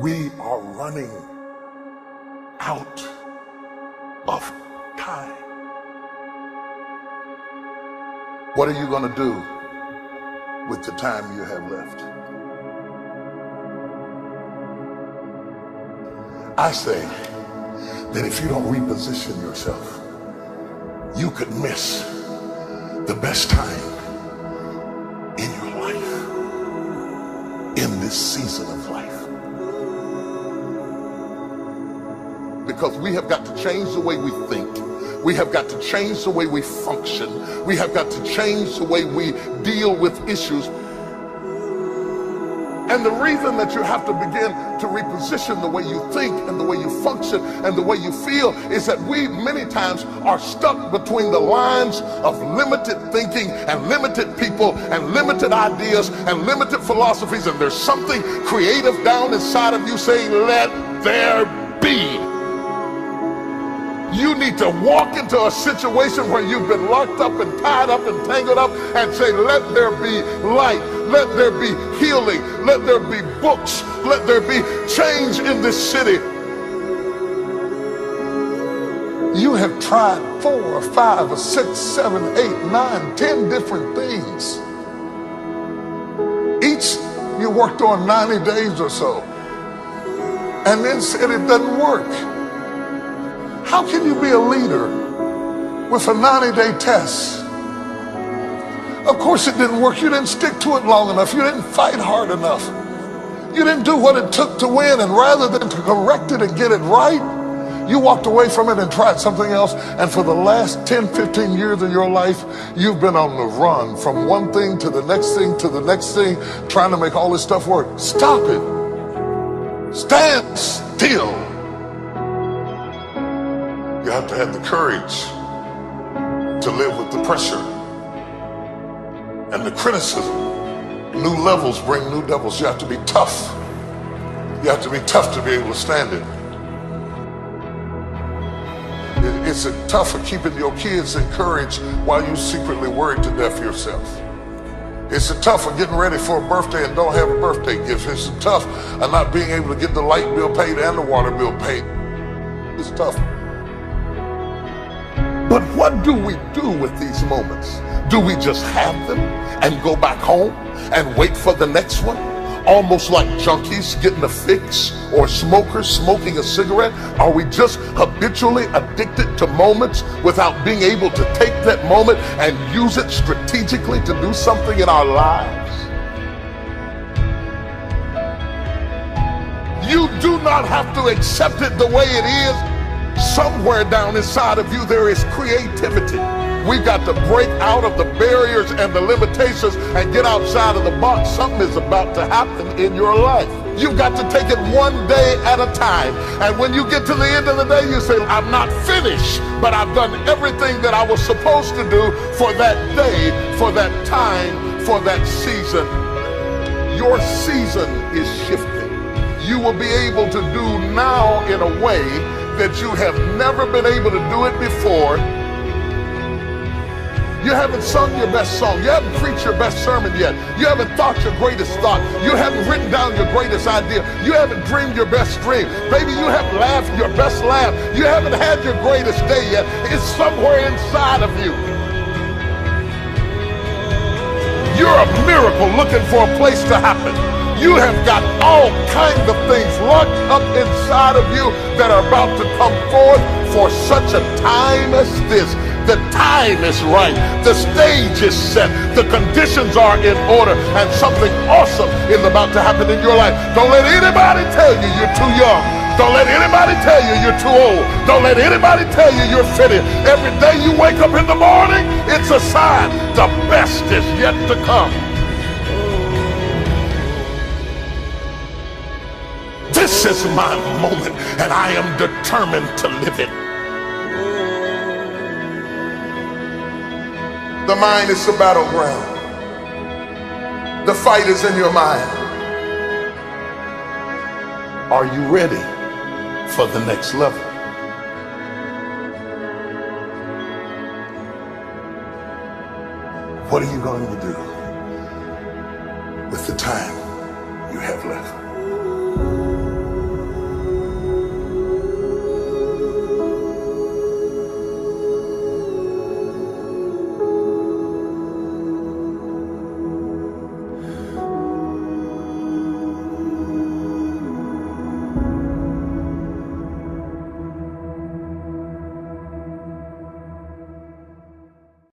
We are running out of time. What are you going to do with the time you have left? I say that if you don't reposition yourself, you could miss the best time in your life, in this season of life. Because we have got to change the way we think. We have got to change the way we function. We have got to change the way we deal with issues. And the reason that you have to begin to reposition the way you think and the way you function and the way you feel is that we many times are stuck between the lines of limited thinking and limited people and limited ideas and limited philosophies, and there's something creative down inside of you saying, let there be. You need to walk into a situation where you've been locked up and tied up and tangled up and say, let there be light, let there be healing, let there be books, let there be change in this city. You have tried 4 or 5 or 6, 7, 8, 9, 10 different things. Each you worked on 90 days or so and then said it doesn't work. How can you be a leader with a 90-day test? Of course it didn't work. You didn't stick to it long enough. You didn't fight hard enough. You didn't do what it took to win, and rather than to correct it and get it right, you walked away from it and tried something else. And for the last 10, 15 years of your life, you've been on the run from one thing to the next thing to the next thing, trying to make all this stuff work. Stop it. Stand still. You have to have the courage to live with the pressure and the criticism. New levels bring new devils. You have to be tough. You have to be tough to be able to stand it. It's tough for keeping your kids encouraged while you secretly worried to death yourself. It's tough for getting ready for a birthday and don't have a birthday gift. It's tough of not being able to get the light bill paid and the water bill paid. It's tough. But what do we do with these moments? Do we just have them and go back home and wait for the next one? Almost like junkies getting a fix or smokers smoking a cigarette? Are we just habitually addicted to moments without being able to take that moment and use it strategically to do something in our lives? You do not have to accept it the way it is. Somewhere down inside of you there is creativity. We've got to break out of the barriers and the limitations and get outside of the box. Something is about to happen in your life. You've got to take it one day at a time. And when you get to the end of the day, you say, I'm not finished, but I've done everything that I was supposed to do for that day, for that time, for that season. Your season is shifting. You will be able to do now in a way that you have never been able to do it before. You haven't sung your best song. You haven't preached your best sermon yet. You haven't thought your greatest thought. You haven't written down your greatest idea. You haven't dreamed your best dream. Maybe you haven't laughed your best laugh. You haven't had your greatest day yet. It's somewhere inside of you. You're a miracle looking for a place to happen. You have got all kinds of things locked up inside of you that are about to come forth for such a time as this. The time is right. The stage is set. The conditions are in order, and something awesome is about to happen in your life. Don't let anybody tell you you're too young. Don't let anybody tell you you're too old. Don't let anybody tell you you're fitted. Every day you wake up in the morning, it's a sign the best is yet to come. This is my moment, and I am determined to live it. The mind is the battleground. The fight is in your mind. Are you ready for the next level? What are you going to do with the time you have left?